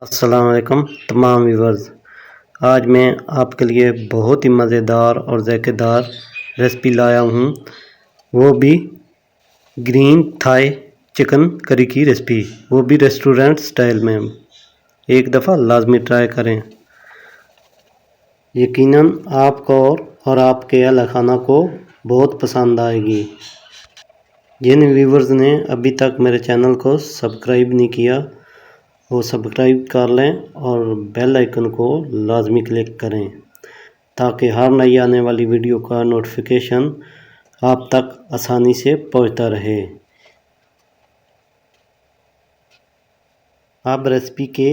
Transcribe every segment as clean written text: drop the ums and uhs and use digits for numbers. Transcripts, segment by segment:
अस्सलाम वालेकुम तमाम व्यूवर्स। आज मैं आपके लिए बहुत ही मज़ेदार और ज़ायकेदार रेसिपी लाया हूँ, वो भी ग्रीन थाई चिकन करी की रेसिपी, वो भी रेस्टोरेंट स्टाइल में। एक दफ़ा लाजमी ट्राई करें, यकीनन आपको और आपके अहल खाना को बहुत पसंद आएगी। जिन व्यूवर्स ने अभी तक मेरे चैनल को सब्सक्राइब नहीं किया वो सब्सक्राइब कर लें और बेल आइकन को लाजमी क्लिक करें ताकि हर नई आने वाली वीडियो का नोटिफिकेशन आप तक आसानी से पहुंचता रहे। अब रेसिपी के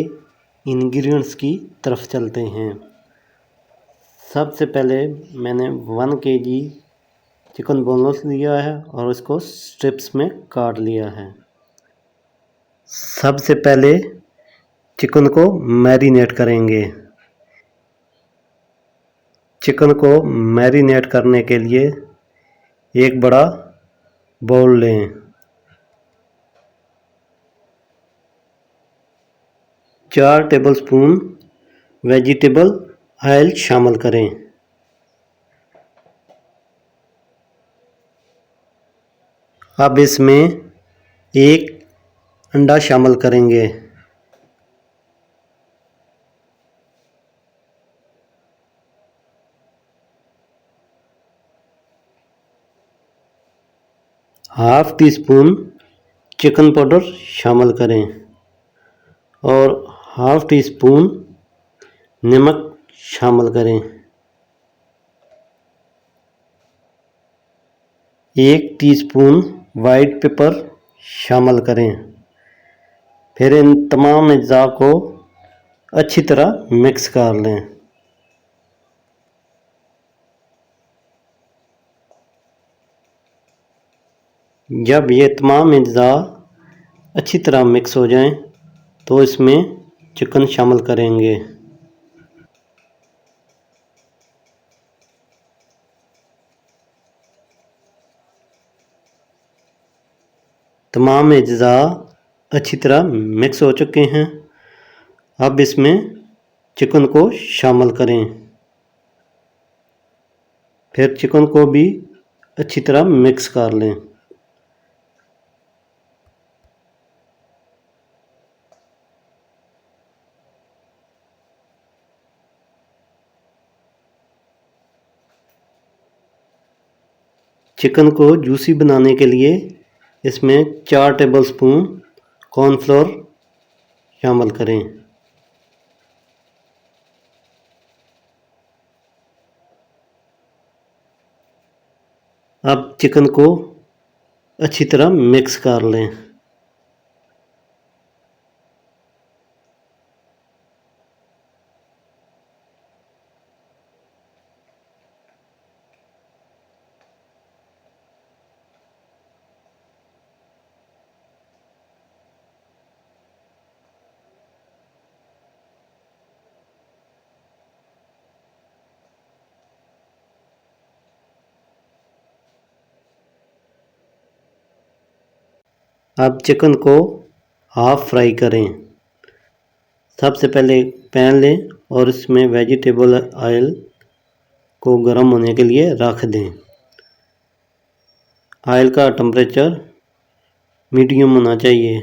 इंग्रेडिएंट्स की तरफ चलते हैं। सबसे पहले मैंने 1 kg चिकन बोनलेस लिया है और इसको स्ट्रिप्स में काट लिया है। सबसे पहले चिकन को मैरिनेट करेंगे। चिकन को मैरिनेट करने के लिए एक बड़ा बाउल लें। 4 टेबलस्पून वेजिटेबल ऑयल शामिल करें। अब इसमें एक अंडा शामिल करेंगे। Half tea spoon chicken powder शामिल करें और हाफ टी स्पून नमक शामिल करें। 1 टीस्पून वाइट पेपर शामिल करें। फिर इन तमाम अज्जा को अच्छी तरह मिक्स कर लें। जब ये तमाम अज्जा अच्छी तरह मिक्स हो जाएं तो इसमें चिकन शामिल करेंगे। तमाम अज्जा अच्छी तरह मिक्स हो चुके हैं। अब इसमें चिकन को शामिल करें। फिर चिकन को भी अच्छी तरह मिक्स कर लें। चिकन को जूसी बनाने के लिए इसमें 4 टेबलस्पून कॉर्नफ्लोर शामिल करें। अब चिकन को अच्छी तरह मिक्स कर लें। अब चिकन को हाफ फ्राई करें। सबसे पहले पैन लें और इसमें वेजिटेबल ऑयल को गर्म होने के लिए रख दें। ऑयल का टेम्परेचर मीडियम होना चाहिए।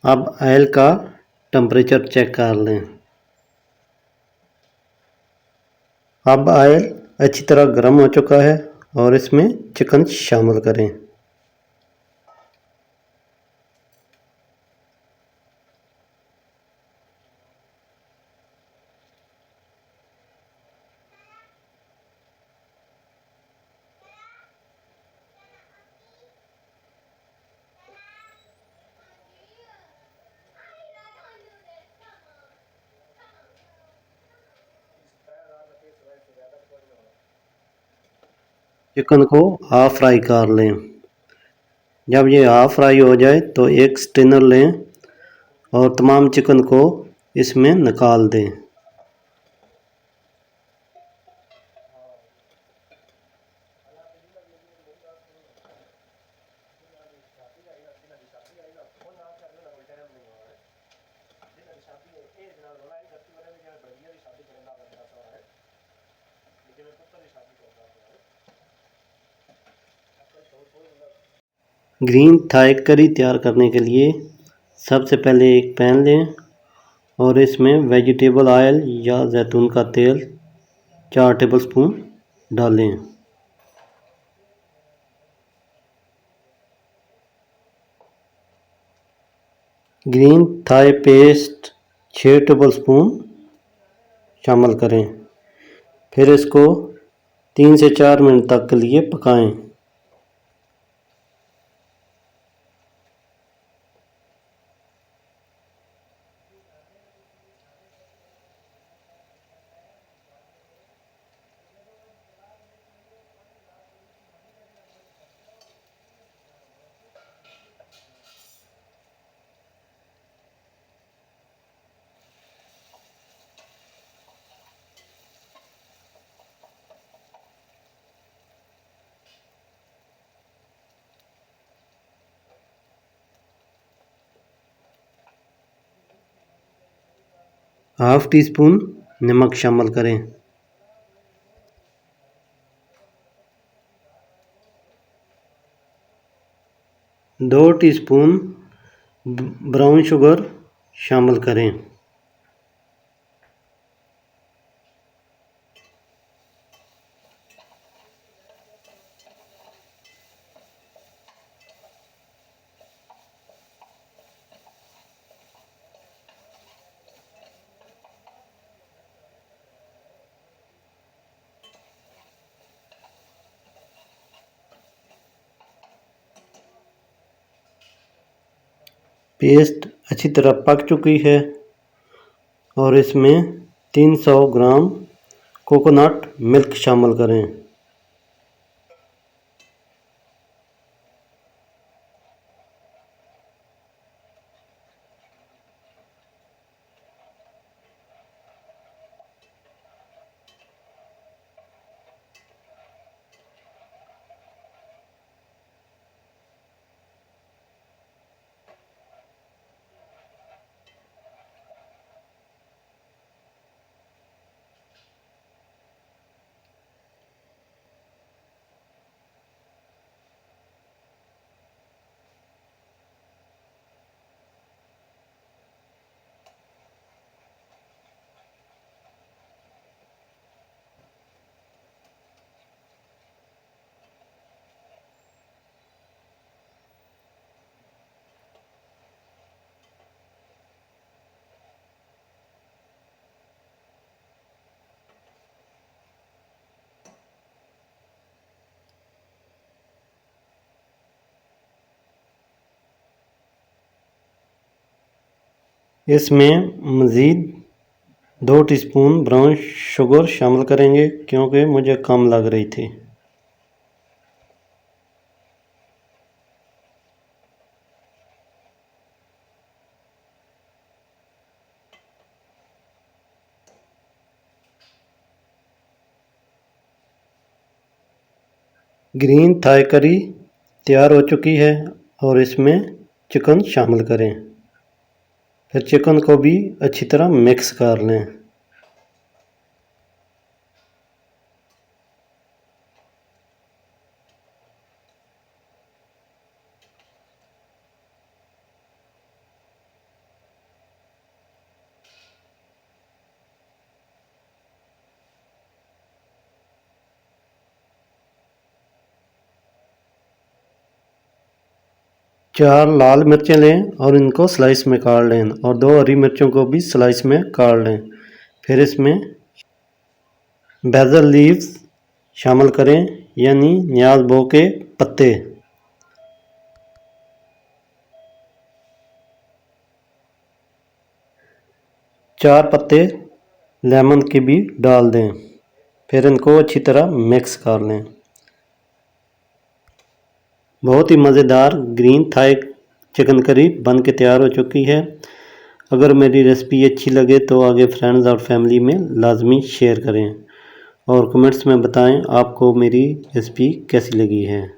अब ऑयल का टेम्परेचर चेक कर लें। अब ऑयल अच्छी तरह गर्म हो चुका है और इसमें चिकन शामिल करें। चिकन को हाफ फ्राई कर लें। जब ये हाफ फ्राई हो जाए तो एक स्ट्रेनर लें और तमाम चिकन को इसमें निकाल दें। ग्रीन थाई करी तैयार करने के लिए सबसे पहले एक पैन लें और इसमें वेजिटेबल ऑयल या जैतून का तेल 4 टेबलस्पून डालें। ग्रीन थाई पेस्ट 6 टेबलस्पून शामिल करें। फिर इसको 3 से 4 मिनट तक के लिए पकाएं। हाफ टी स्पून नमक शामिल करें। 2 टीस्पून ब्राउन शुगर शामिल करें। पेस्ट अच्छी तरह पक चुकी है और इसमें 300 ग्राम कोकोनट मिल्क शामिल करें। इसमें मज़ीद 2 टीस्पून ब्राउन शुगर शामिल करेंगे क्योंकि मुझे कम लग रही थी। ग्रीन थाई करी तैयार हो चुकी है और इसमें चिकन शामिल करें। फिर चिकन को भी अच्छी तरह मिक्स कर लें। चार लाल मिर्चें लें और इनको स्लाइस में काट लें और 2 हरी मिर्चों को भी स्लाइस में काट लें। फिर इसमें बेसल लीव्स शामिल करें यानी न्याज़बो के पत्ते। चार पत्ते लेमन के भी डाल दें। फिर इनको अच्छी तरह मिक्स कर लें। बहुत ही मज़ेदार ग्रीन थाई चिकन करी बन के तैयार हो चुकी है। अगर मेरी रेसिपी अच्छी लगे तो आगे फ्रेंड्स और फैमिली में लाजमी शेयर करें और कमेंट्स में बताएं आपको मेरी रेसिपी कैसी लगी है।